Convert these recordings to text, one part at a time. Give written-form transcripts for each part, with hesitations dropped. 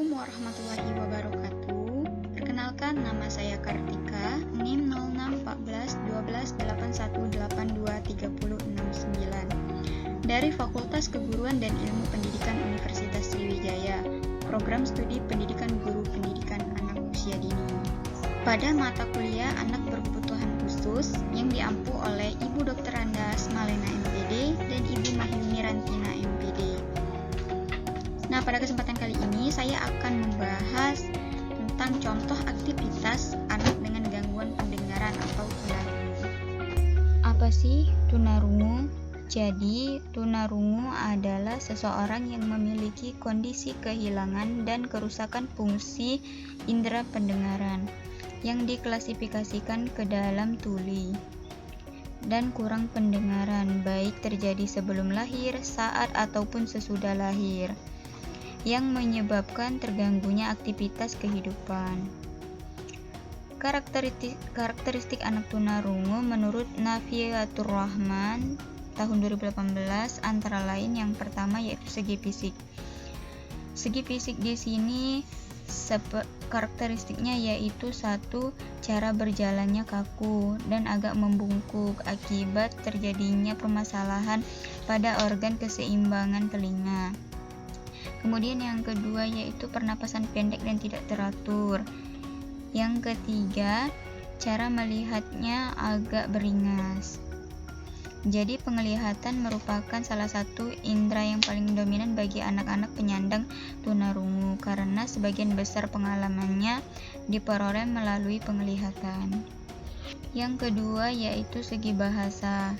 Assalamualaikum warahmatullahi wabarakatuh. Perkenalkan, nama saya Kartika, NIM 06141281823069 dari Fakultas Keguruan dan Ilmu Pendidikan Universitas Sriwijaya, Program Studi Pendidikan Guru Pendidikan Anak Usia Dini. Pada mata kuliah Anak Berkebutuhan Khusus yang diampu oleh Ibu Dr. Andas Malena MPD dan Ibu Mahyumi Rantina MPD. Nah, pada kesempatan kali ini saya akan membahas tentang contoh aktivitas anak dengan gangguan pendengaran atau tunarungu. Apa sih tunarungu? Jadi, tunarungu adalah seseorang yang memiliki kondisi kehilangan dan kerusakan fungsi indera pendengaran yang diklasifikasikan ke dalam tuli dan kurang pendengaran, baik terjadi sebelum lahir, saat ataupun sesudah lahir, yang menyebabkan terganggunya aktivitas kehidupan. Karakteristik anak tunarungu menurut Nafiatur Rahman tahun 2018 antara lain yang pertama yaitu segi fisik. Segi fisik di sini karakteristiknya yaitu satu, cara berjalannya kaku dan agak membungkuk akibat terjadinya permasalahan pada organ keseimbangan telinga. Kemudian yang kedua yaitu pernapasan pendek dan tidak teratur. Yang ketiga, cara melihatnya agak beringas. Jadi penglihatan merupakan salah satu indera yang paling dominan bagi anak-anak penyandang tunarungu karena sebagian besar pengalamannya diperoleh melalui penglihatan. Yang kedua yaitu segi bahasa.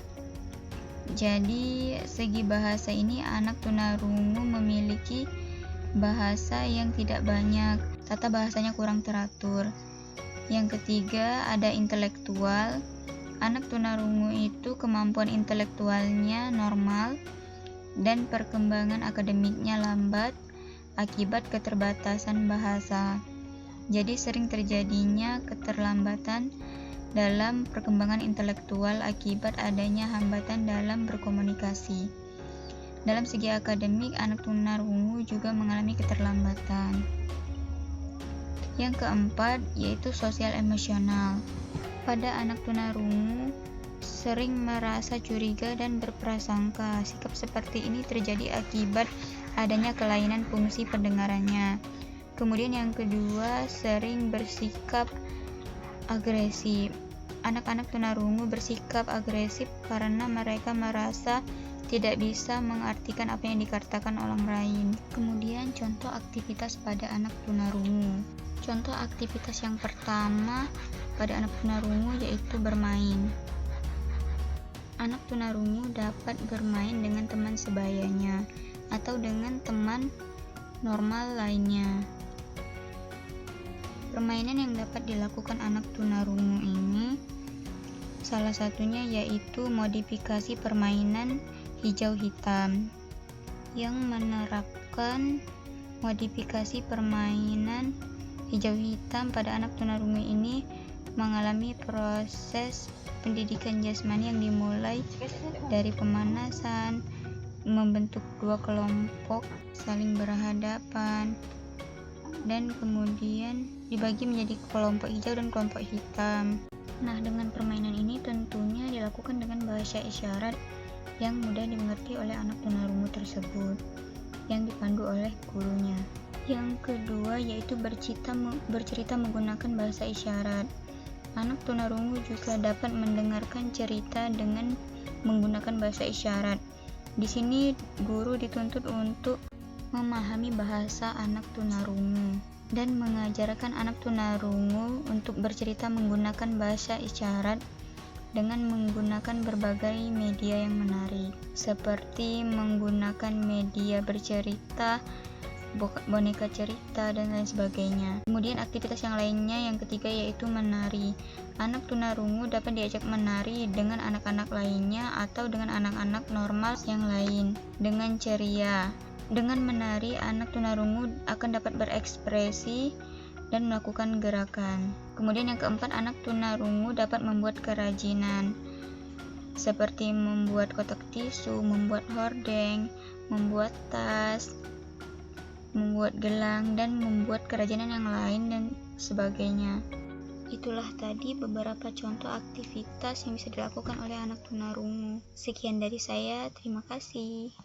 Jadi segi bahasa ini anak tunarungu memiliki bahasa yang tidak banyak, tata bahasanya kurang teratur. Yang ketiga ada intelektual. Anak tunarungu itu kemampuan intelektualnya normal dan perkembangan akademiknya lambat akibat keterbatasan bahasa. Jadi sering terjadinya keterlambatan dalam perkembangan intelektual akibat adanya hambatan dalam berkomunikasi. Dalam segi akademik, anak tunarungu juga mengalami keterlambatan. Yang keempat yaitu sosial emosional. Pada anak tunarungu sering merasa curiga dan berprasangka. Sikap seperti ini terjadi akibat adanya kelainan fungsi pendengarannya. Kemudian yang kedua, sering bersikap agresif. Anak-anak tunarungu bersikap agresif karena mereka merasa tidak bisa mengartikan apa yang dikatakan orang lain. Kemudian contoh aktivitas pada anak tunarungu. Contoh aktivitas yang pertama pada anak tunarungu yaitu bermain. Anak tunarungu dapat bermain dengan teman sebayanya atau dengan teman normal lainnya. Permainan yang dapat dilakukan anak tunarungu ini salah satunya yaitu modifikasi permainan hijau hitam yang menerapkan modifikasi permainan hijau hitam pada anak tunarungu ini mengalami proses pendidikan jasmani yang dimulai dari pemanasan, membentuk dua kelompok saling berhadapan, dan kemudian dibagi menjadi kelompok hijau dan kelompok hitam. Nah, dengan permainan ini tentunya dilakukan dengan bahasa isyarat yang mudah dimengerti oleh anak tunarungu tersebut yang dipandu oleh gurunya. Yang kedua yaitu bercerita menggunakan bahasa isyarat. Anak tunarungu juga dapat mendengarkan cerita dengan menggunakan bahasa isyarat. Di sini guru dituntut untuk memahami bahasa anak tunarungu dan mengajarkan anak tunarungu untuk bercerita menggunakan bahasa isyarat dengan menggunakan berbagai media yang menarik, seperti menggunakan media bercerita, boneka cerita, dan lain sebagainya. Kemudian aktivitas yang lainnya yang ketiga yaitu menari. Anak tunarungu dapat diajak menari dengan anak-anak lainnya atau dengan anak-anak normal yang lain dengan ceria. Dengan menari, anak tunarungu akan dapat berekspresi dan melakukan gerakan. Kemudian yang keempat, anak tunarungu dapat membuat kerajinan seperti membuat kotak tisu, membuat hordeng, membuat tas, membuat gelang, dan membuat kerajinan yang lain dan sebagainya. Itulah tadi beberapa contoh aktivitas yang bisa dilakukan oleh anak tunarungu. Sekian dari saya, terima kasih.